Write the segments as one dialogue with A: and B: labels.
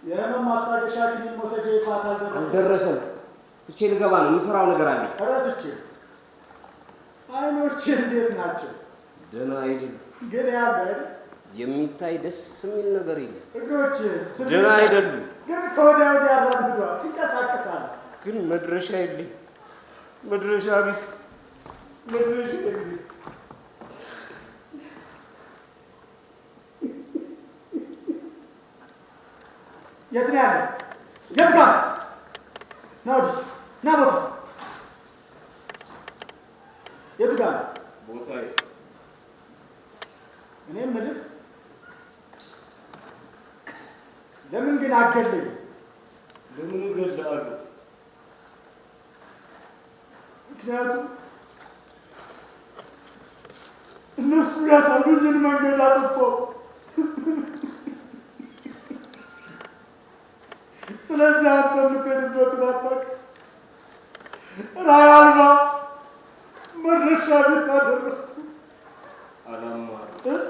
A: የህመም ማስታገሻ ክኒን መውሰጃ ሰዓት
B: አልደረሰም። ትቼ ልገባ ነው። የምሰራው ነገር አለ።
A: እረስቼ አይኖች እንዴት ናቸው?
B: ደህና አይደሉም።
A: ግን ያለ
B: የሚታይ ደስ የሚል ነገር የለም።
A: እግሮች
B: ደህና አይደሉም።
A: ግን ከወዲያ ወዲያ ያራምዷል፣ ይንቀሳቀሳል።
B: ግን መድረሻ የለኝ። መድረሻ ቢስ መድረሻ የለኝ።
A: የት ነው ያለው? የት ጋር ና ወዲህ ና ቦታ የት ጋር
B: ቦታ
A: እኔ የምልህ ለምን ግን አገለኝ?
B: ለምን እገድልሃለሁ?
A: ምክንያቱም እነሱ ያሳዩኝን መንገድ አጥፎ ስለዚህ አንተ የምትሄድበትን አታውቅም። ራዕይ አልባ መድረሻ ቢስ አደረግኩ። አላማረርም።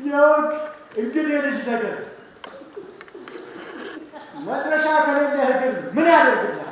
A: ያውቅ እንግዲህ ልጅ ነገር መድረሻ ከሌለህ ግን ምን ያደርግልህ?